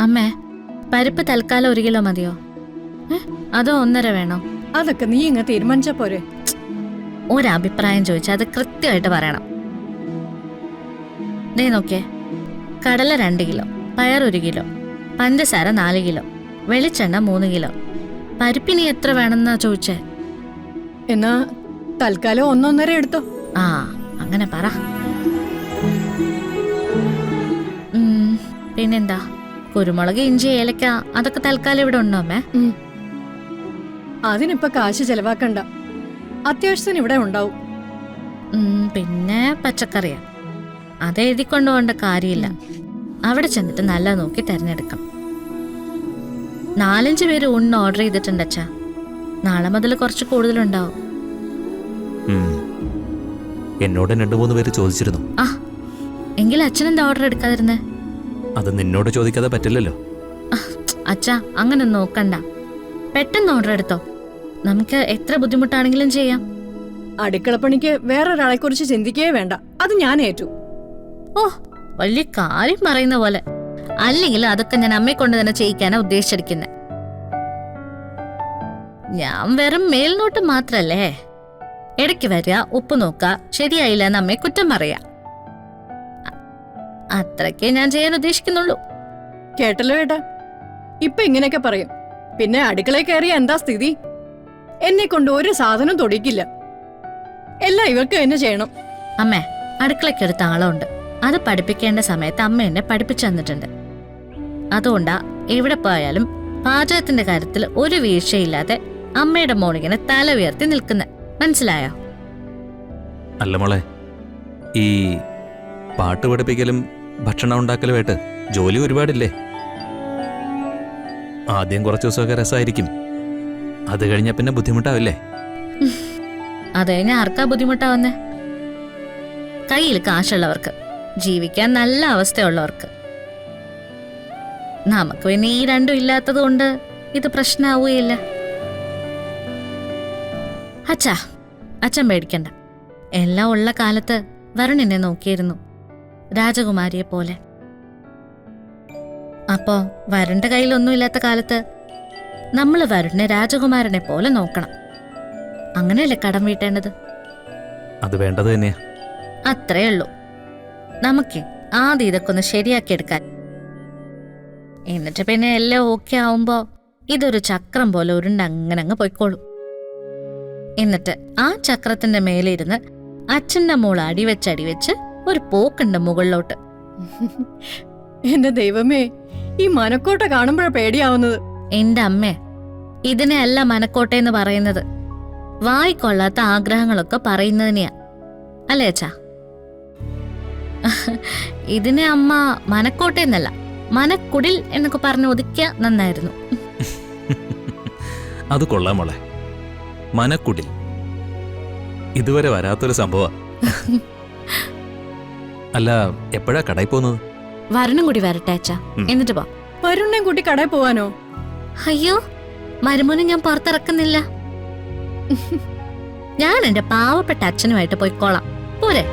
അമ്മേ, പരിപ്പ് തൽക്കാലം 1 കിലോ മതിയോ? അതോ 1.5 വേണോ? അതൊക്കെ നീ ഇങ്ങ് തീരുമാനിച്ച പോരെ. ഒരഭിപ്രായം ചോദിച്ചാൽ അത് കൃത്യമായിട്ട് പറയണം. നീ നോക്കിയേ, കടല 2 കിലോ, പയർ 1 കിലോ, പഞ്ചസാര 4 കിലോ, വെളിച്ചെണ്ണ 3 കിലോ. പരിപ്പിനി എത്ര വേണമെന്നാ ചോദിച്ചേ? എന്നാ തൽക്കാലം 1.5 എടുത്തോ. ആ, അങ്ങനെ പറ. പിന്നെന്താ, കുരുമുളക്, ഇഞ്ചി, ഏലക്ക അതൊക്കെ തൽക്കാലം ഇവിടെ ഉണ്ടോ അമ്മേ? അതിനിപ്പോ കാശ് ചെലവാക്കണ്ട, അത്യാവശ്യത്തിന് ഇവിടെ ഉണ്ടാവും. പിന്നെ പച്ചക്കറിയാ, അത് എഴുതിക്കൊണ്ടു പോകേണ്ട കാര്യമില്ല. അവിടെ ചെന്നിട്ട് നല്ല നോക്കി തിരഞ്ഞെടുക്കാം. 4-5 പേര് ഊണിന് ഓർഡർ ചെയ്തിട്ടുണ്ട് അച്ഛാ. നാളെ മുതൽ കുറച്ച് കൂടുതലുണ്ടാവും. എന്നോട് 2-3 പേര് ചോദിച്ചിരുന്നു. ആ, എങ്കിൽ അച്ഛനെന്താ ഓർഡർ എടുക്കാതിരുന്നേ? അത് നിന്നോട് ചോദിക്കാതെ പറ്റില്ലല്ലോ. അച്ഛാ, അങ്ങനെ നോക്കണ്ട, പെട്ടെന്ന് ഓർഡർ എടുത്തോ. നമുക്ക് എത്ര ബുദ്ധിമുട്ടാണെങ്കിലും ചെയ്യാം. അടുക്കളപ്പണിക്ക് വേറൊരാളെ കുറിച്ച് ചിന്തിക്കേ വേണ്ട, അത് ഞാൻ ഏറ്റു. ഓ, വലിയ കാര്യം പറയുന്ന പോലെ. അല്ലെങ്കിൽ അതൊക്കെ ഞാൻ അമ്മയെ കൊണ്ട് തന്നെ ചെയ്യിക്കാനാ ഉദ്ദേശിച്ചിരിക്കുന്നത്. ഞാൻ വെറും മേൽനോട്ട് മാത്രല്ലേ. ഇടയ്ക്ക് വരിക, ഉപ്പ് നോക്കുക, ശരിയായില്ല എന്ന് അമ്മയെ കുറ്റം പറയാ. അത്രയ്ക്കേ ഞാൻ ചെയ്യാൻ ഉദ്ദേശിക്കുന്നുള്ളൂ. കേട്ടല്ലോ ഏട്ടാ, ഇപ്പൊ ഇങ്ങനെയൊക്കെ പറയും, പിന്നെ അടുക്കളയിൽ കയറിയ എന്താ സ്ഥിതി? എന്നെ കൊണ്ട് ഒരു സാധനം തൊടിക്കില്ല, എല്ലാം ഇവർക്ക് തന്നെ ചെയ്യണം. അമ്മേ, അടുക്കളയ്ക്കൊരു താളമുണ്ട്, അത് പഠിപ്പിക്കേണ്ട സമയത്ത് അമ്മ എന്നെ പഠിപ്പിച്ചു തന്നിട്ടുണ്ട്. അതുകൊണ്ടാ എവിടെ പോയാലും പാചകത്തിന്റെ കാര്യത്തിൽ ഒരു വീഴ്ചയില്ലാതെ അമ്മയുടെ മോളിങ്ങനെ തല ഉയർത്തി നിൽക്കുന്നത്. മനസ്സിലായോ? അല്ല മോളെ, ഈ പാട്ട് പഠിപ്പിക്കലും ഭക്ഷണം ഉണ്ടാക്കലുമായിട്ട് ജോലി ഒരുപാടില്ലേ? ആദ്യം കുറച്ച് ദിവസമൊക്കെ രസമായിരിക്കും, അത് കഴിഞ്ഞാൽ പിന്നെ ബുദ്ധിമുട്ടാവില്ലേ? അത് കഴിഞ്ഞാൽ ആർക്കാ ബുദ്ധിമുട്ടാവുന്നേ? കയ്യിൽ കാശുള്ളവർക്ക്, ജീവിക്കാൻ നല്ല അവസ്ഥയുള്ളവർക്ക്. നമുക്ക് പിന്നെ ഈ രണ്ടും ഇല്ലാത്തത് കൊണ്ട് ഇത് പ്രശ്നമാവുകയില്ല. അച്ഛാ, അച്ഛൻ പേടിക്കണ്ട. എല്ലാം ഉള്ള കാലത്ത് വരുൺ എന്നെ നോക്കിയിരുന്നു, രാജകുമാരിയെ പോലെ. അപ്പോ വരുണിന്റെ കയ്യിലൊന്നുമില്ലാത്ത കാലത്ത് നമ്മൾ വരുണിനെ രാജകുമാരനെ പോലെ നോക്കണം. അങ്ങനെയല്ലേ കടം വീട്ടേണ്ടത്? അത് വേണ്ടത് തന്നെയാ. അത്രേ ഉള്ളൂ. നമുക്ക് ആദ്യം ഇതൊക്കെ ഒന്ന് ശരിയാക്കിയെടുക്കാൻ. എന്നിട്ട് പിന്നെ എല്ലാം ഓക്കെ ആവുമ്പോ ഇതൊരു ചക്രം പോലെ ഉരുണ്ട് അങ്ങനെ അങ്ങ് പൊയ്ക്കോളൂ. എന്നിട്ട് ആ ചക്രത്തിന്റെ മേലെ ഇരുന്ന് അച്ഛന്റെ മോൾ അടിവെച്ച് ഒരു പോക്കുണ്ട് മുകളിലോട്ട്. എന്റെ ദൈവമേ, ഈ മനക്കോട്ട കാണുമ്പോഴാ പേടിയാവുന്നത്. എന്റെ അമ്മേ, ഇതിനെ അല്ല മനക്കോട്ടെന്ന് പറയുന്നത്, വായിക്കൊള്ളാത്ത ആഗ്രഹങ്ങളൊക്കെ പറയുന്നതിനെയാ, അല്ലേ അച്ഛാ? ഇതിനെ അമ്മ മനക്കോട്ടെന്നല്ല, മനക്കുടിൽ എന്നൊക്കെ പറഞ്ഞ് ഒതുക്കിയ നന്നായിരുന്നു. അത് കൊള്ളാം മോളെ, മനക്കുടിൽ. ഇതുവരെ വരാത്തൊരു സംഭവ. അല്ല, എപ്പോഴാ കടയിൽ പോകുന്നത്? വരുണും കൂടി വരട്ടെ അച്ഛാ, എന്നിട്ട് പോ. വരുണിനെ കൂട്ടി കടയിൽ പോവാനോ? അയ്യോ, മരുമോനെ ഞാൻ പുറത്തിറക്കുന്നില്ല. ഞാൻ എന്റെ പാവപ്പെട്ട അച്ഛനുമായിട്ട് പോയിക്കോളാം, പോരെ?